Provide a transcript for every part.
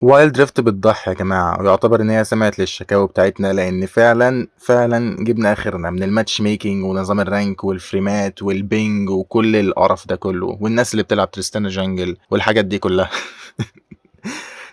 وايلد دريفت بتضحي يا جماعة، ويعتبر إن هي سمعت للشكاوي بتاعتنا، لأن فعلا جبنا آخرنا من الماتش ميكنج ونظام الرانك والفريمات والبينج وكل القرف ده كله، والناس اللي بتلعب تريستانا جانجل والحاجات دي كلها.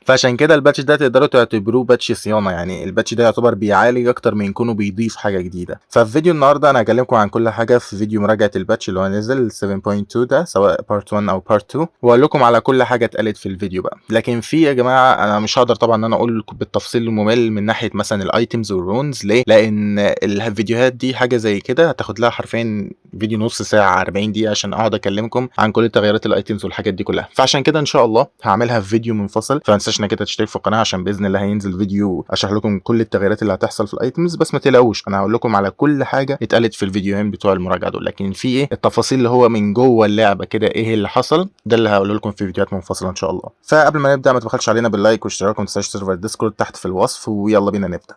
فعشان كده الباتش ده تقدروا تعتبروه باتش صيانه، يعني الباتش ده يعتبر بيعالج اكتر من كونه بيضيف حاجه جديده. ففي فيديو النهارده انا هكلمكم عن كل حاجه في فيديو مراجعه الباتش اللي هو نزل 7.2 ده، سواء بارت 1 او بارت 2، واقول لكم على كل حاجه اتقالت في الفيديو بقى. لكن في يا جماعه انا مش هقدر طبعا ان انا اقول لكم بالتفصيل الممل من ناحيه مثلا الايتمز والرونز. ليه؟ لان الفيديوهات دي حاجه زي كده هتاخد لها حرفيا فيديو نص ساعه 40 دقيقه عشان اقعد اكلمكم عن كل تغيرات الايتمز والحاجات دي كلها. فعشان كده ان شاء الله هعملها في فيديو منفصل، فما تنساش انك تشترك في القناه عشان باذن الله هينزل فيديو اشرح لكم كل التغييرات اللي هتحصل في الايتمز. بس ما تقلقوش، انا هقول لكم على كل حاجه اتقالت في الفيديوهين بتوع المراجعه دول، لكن في ايه التفاصيل اللي هو من جوه اللعبه كده، ايه اللي حصل ده اللي هقول لكم في فيديوهات منفصله ان شاء الله. فقبل ما نبدا ما تبخلش علينا باللايك واشتراك، وما تنساش سيرفر الديسكورد تحت في الوصف، ويلا بينا نبدا.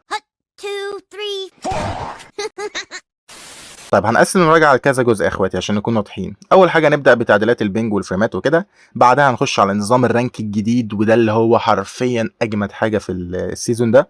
2 3 طيب هنقسم المراجعه لكذا جزء يا اخواتي عشان نكون واضحين. اول حاجه نبدا بتعديلات البنج والفريمات وكده، بعدها هنخش على نظام الرانك الجديد وده اللي هو حرفيا اجمد حاجه في السيزون ده،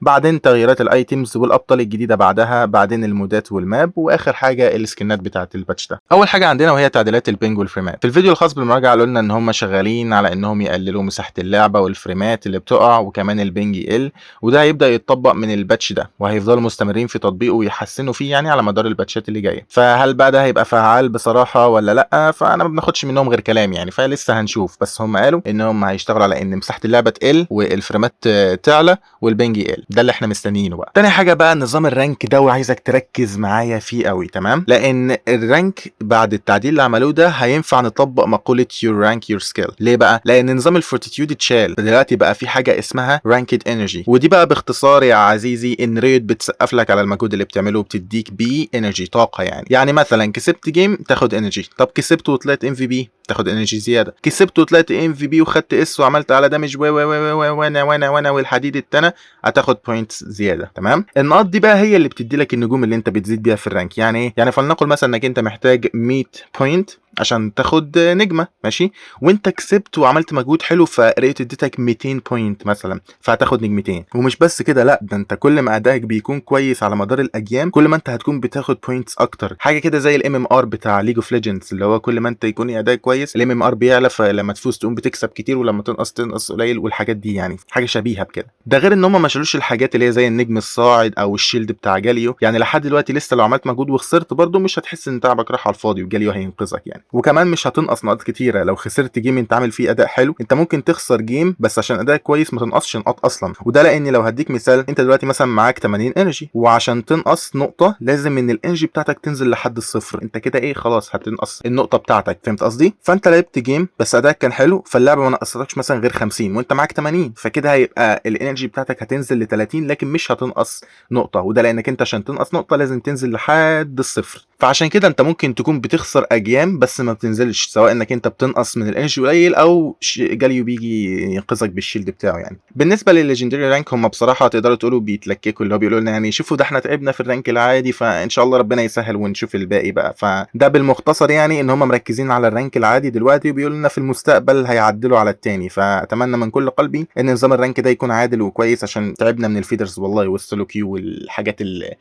بعدين تغييرات الايتيمز والابطال الجديده بعدها، بعدين المودات والماب، واخر حاجه السكنات بتاعه الباتش ده. اول حاجه عندنا وهي تعديلات البنج والفريمات. في الفيديو الخاص بالمراجعه قالوا لنا ان هم شغالين على انهم يقللوا مساحه اللعبه والفريمات اللي بتقع، وكمان البنج يقل، وده هيبدا يتطبق من الباتش ده، وهيفضلوا مستمرين في تطبيقه ويحسنوا فيه يعني على مدار الباتشات اللي جايه. فهل بقى ده هيبقى فعال بصراحه ولا لا؟ فانا ما بناخدش منهم غير كلام يعني، فلسه هنشوف. بس هم قالوا ان هم هيشتغلوا على ان مساحه اللعبه تقل والفريمات تعلى والبنج يقل، ده اللي احنا مستنيينه بقى. تاني حاجه بقى نظام الرانك ده، وعايزك تركز معايا فيه قوي، تمام؟ لان الرانك بعد التعديل اللي عملوه ده هينفع نطبق مقوله يور رانك يور سكيل. ليه بقى؟ لان نظام الفورتيتيود اتشال، دلوقتي بقى في حاجه اسمها رانكد انرجي، ودي بقى باختصار يا عزيزي ان ريد بتسقف لك على المجهود اللي بتعمله وبتديك بيه انرجي، طاقه يعني مثلا كسبت جيم تاخد انرجي، طب كسبت وطلعت ام في بي تاخد انرجي زياده، كسبت وطلعت ام في بي وخدت اس وعملت على دامج وانا والحديد التانى هتاخد بوينتس زياده، تمام؟ النقط دي بقى هي اللي بتدي لك النجوم اللي انت بتزيد بيها في الرانك. يعني ايه؟ يعني فلنقل مثلا انك انت محتاج 100 بوينت عشان تاخد نجمه، ماشي؟ وانت كسبت وعملت مجهود حلو فريت اديتك 200 بوينت مثلا، فهتاخد نجمتين. ومش بس كده، لا ده انت كل ما ادائك بيكون كويس على مدار الايام كل ما انت هتكون بتاخد بوينتس اكتر، حاجه كده زي الام ام ار بتاع ليج اوف ليجندز، اللي هو كل ما انت يكون ادائك كويس الام ام ار بيعلى، فلما تفوز تقوم بتكسب كتير، ولما تنقص قليل، والحاجات دي يعني حاجه شبيهه بكده. ده غير ان هم ما شالوش الحاجات اللي هي زي النجم الصاعد او الشيلد بتاع جاليو، يعني لحد دلوقتي لسه لو عملت مجهود وخسرت برضه مش هتحس ان تعبك راح على الفاضي، وجاليو هينقذك يعني. وكمان مش هتنقص نقاط كتيره، لو خسرت جيم انت عامل فيه اداء حلو انت ممكن تخسر جيم بس عشان ادائك كويس ما تنقصش نقاط اصلا. وده لان لو هديك مثال، انت دلوقتي مثلا معاك 80 انرجي، وعشان تنقص نقطه لازم ان الانرجي بتاعتك تنزل لحد الصفر، انت كده ايه خلاص هتنقص النقطه بتاعتك، فهمت قصدي؟ فانت لعبت جيم بس ادائك كان حلو، فاللعبه ما نقصتكش مثلا غير 50 وانت معاك 80، فكده هيبقى الانرجي بتاعتك هتنزل ل 30 لكن مش هتنقص نقطه، وده لانك انت عشان تنقص نقطه لازم تنزل لحد الصفر. فعشان كده انت ممكن تكون بتخسر اجيام بس ما بتنزلش، سواء انك انت بتنقص من الانرجي قليل او جاليو بيجي ينقذك بالشيلد بتاعه يعني. بالنسبه للليجندري رانك هم بصراحه تقدروا تقولوا بيتلككوا، اللي هو بيقولوا لنا يعني شوفوا ده احنا تعبنا في الرانك العادي، فان شاء الله ربنا يسهل ونشوف الباقي بقى. فده بالمختصر يعني ان هم مركزين على الرانك العادي دلوقتي، وبيقولوا لنا في المستقبل هيعدلوا على التاني. فاتمنى من كل قلبي ان نظام الرانك ده يكون عادل وكويس عشان تعبنا من الفيدرز والله والسولو كيو والحاجات اللي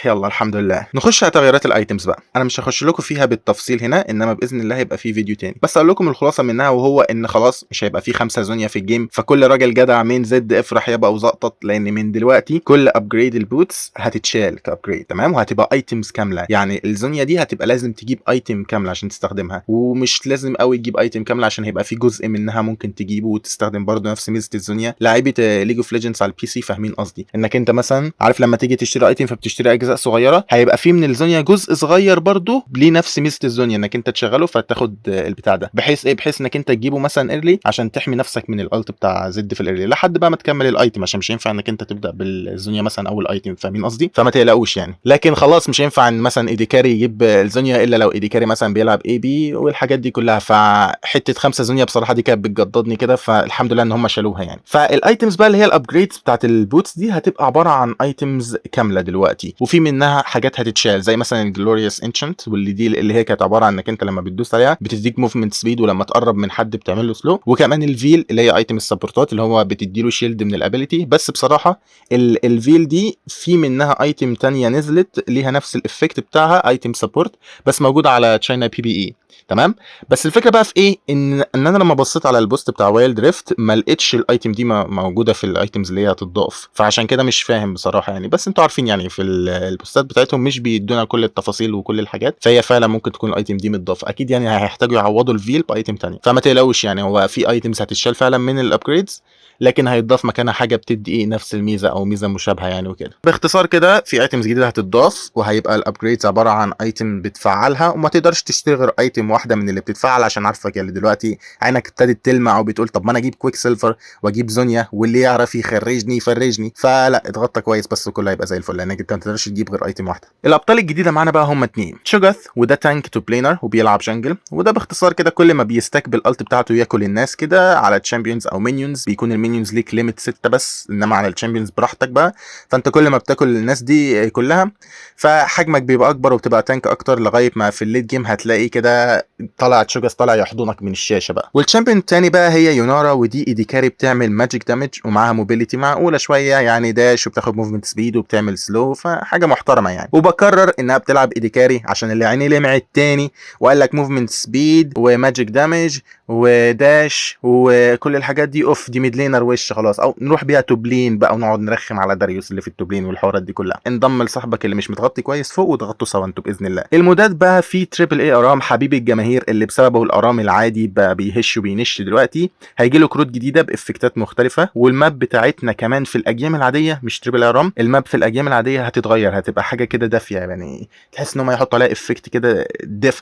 يلا الحمد لله. نخش على تغييرات الايتمز بقى، انا مش هخش لكم فيها بالتفصيل هنا، انما باذن الله هيبقى في فيديو تاني، بس اقول لكم الخلاصه منها، وهو ان خلاص مش هيبقى في 5 زونيا في الجيم، فكل راجل جدع مين زد افرح يابا وزقطط، لان من دلوقتي كل ابجريد البوتس هتتشال كابجريد، تمام؟ وهتبقى ايتمز كامله، يعني الزونيا دي هتبقى لازم تجيب ايتم كامله عشان تستخدمها، ومش لازم قوي تجيب ايتم كامله عشان هيبقى في جزء منها ممكن تجيبه وتستخدم برضه نفس ميزه الزونيا. لاعيبه ليج اوف ليجندز على البي سي فاهمين قصدي، انك انت مثلا عارف لما تيجي تشتري ايتم فبتشتري اجزاء صغيره، هيبقى في من الزونيا جزء صغير برضه ليه نفس ميزه الزونيا انك انت تشغله فتاخد البتاع ده، بحيث ايه؟ بحيث انك انت تجيبه مثلا ايرلي عشان تحمي نفسك من الالت بتاع زد في الايرلي لحد بقى ما تكمل الايتم، عشان مش هينفع انك انت تبدا بالزونيا مثلا اول ايتم، فاهمين قصدي؟ فما تقلقوش يعني. لكن خلاص مش هينفع ان مثلا ايديكاري يجيب الزونيا الا لو ايديكاري مثلا بيلعب اي بي والحاجات دي كلها، فحته 5 زونيا بصراحه دي كانت بتجددني كده، فالحمد لله ان هم شالوها يعني. فالايتمز بقى اللي هي الابجريدز بتاعت البوتس دي هتبقى عباره عن ايتمز كامله دلوقتي، وفي منها حاجات هتتشال زي مثلا الجلوريوس انشنت، واللي دي اللي هي كانت عباره عن انك انت فكره لما بتدوس عليها بتديك موفمنت سبيد، ولما تقرب من حد بتعمل له سلو. وكمان الفيل اللي هي ايتم السبورتات اللي هو بتدي له شيلد من الابيليتي. بس بصراحه الفيل دي في منها ايتم تانية نزلت ليها نفس الافكت بتاعها، ايتم سبورت، بس موجوده على تشاينا بي بي اي. تمام. بس الفكره بقى في ايه، ان انا لما بصيت على البوست بتاع وايلد ريفت ما لقيتش الايتم دي موجوده في الايتمز اللي هي هتضاف، فعشان كده مش فاهم بصراحه يعني. بس انتوا عارفين يعني في البوستات بتاعتهم مش بيدونا كل التفاصيل وكل الحاجات، فهي فعلا ممكن تكون الايتم دي متضافه. اكيد يعني هيحتاجوا يعوضوا الفيل بايتم تاني، فما تقلقوش يعني. هو في ايتمز هتتشال فعلا من الابجريدز، لكن هيتضاف مكانها حاجه بتدي ايه نفس الميزه او ميزه مشابهه يعني وكده. باختصار كده في ايتمز جديده هتتضاف، وهيبقى الابجريدز عباره عن ايتم بتفعلها، وما تقدرش تشتري غير ايتم واحده من اللي بتتفعل. عشان عارفك اللي دلوقتي عينك ابتدت تلمع وبتقول طب ما انا اجيب كويك سيلفر واجيب زونيا واللي يعرف يخرجني يفرجني. فلا، اتغطى كويس بس كله هيبقى زي الفل، لانك انت ما تقدرش تجيب غير ايتم واحده. الابطال الجديده معانا بقى هم اتنين، شوجاث وده تانك تو بلينر وبيلعب جنجل. وده باختصار كده كل ما بيستك بالالت بتاعته ياكل الناس كده على تشامبيونز او مينيونز. بيكون المينيونز ليك ليميت 6 بس، انما على الشامبيونز براحتك بقى. فانت كل ما بتاكل الناس دي كلها فحجمك بيبقى اكبر وبتبقى تانك اكتر، لغايه ما في الليت جيم هتلاقي كده طلع تشوجاث طالع يحضنك من الشاشه بقى. والشامبيون التاني بقى هي يونارا، ودي ايدي كاري بتعمل ماجيك دامج ومعاها موبيليتي معقوله شويه يعني، داش وبتاخد موفمنت سبيد وبتعمل سلو، فحاجه محترمه يعني. وبكرر انها بتلعب ايدي كاري عشان اللي عينيه لمعت تاني وقال لك موفمنت سبيد وماجيك دامج وداش وكل الحاجات دي اوف، دي ميد لينر وش خلاص. او نروح بيها توبلين بقى ونقعد نرخم على داريوس اللي في التوبلين والحوارات دي كلها. انضم لصاحبك اللي مش متغطي كويس فوق وتغطوا سوا انتوا باذن الله. المودات بقى في تريبل اي ارام حبيب الجماهير اللي بسببه الارام العادي بقى بيهش وبينش دلوقتي. هيجي له كروت جديده بافكتات مختلفه، والماب بتاعتنا كمان في الاجيال العاديه مش تريبل اي ارام، الماب في الاجيال العاديه هتتغير، هتبقى حاجه كده دافيه يعني، تحس ان هم يحطوا عليها افكت كده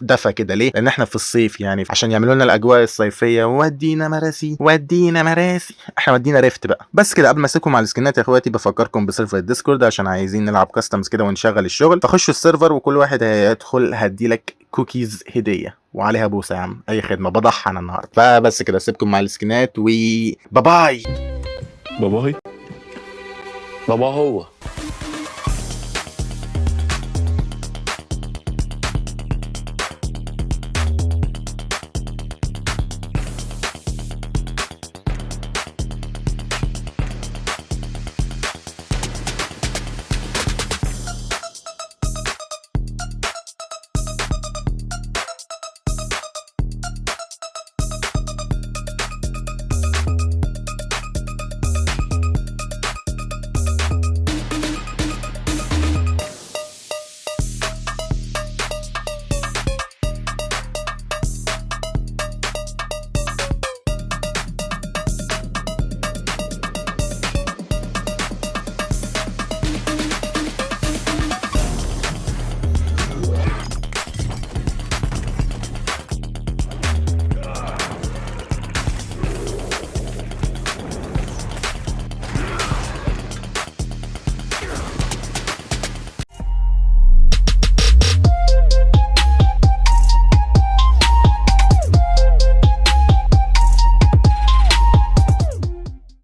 دفى كده. ليه؟ لان احنا في الصيف يعني، عشان يعملوا لنا الاجواء الصيفيه. ودينا مراسي ودينا مراسي، احنا ودينا ريفت بقى. بس كده قبل ما اسيبكم على السكنات يا اخواتي بفكركم بسيرفر الديسكورد عشان عايزين نلعب كاستمز كده ونشغل الشغل. فخشوا السيرفر وكل واحد هيدخل هديلك كوكيز هديه وعليها بوسه يا عم، اي خدمه، بضحى انا النهارده. فبس كده اسيبكم مع السكنات باي. باباي بابا هو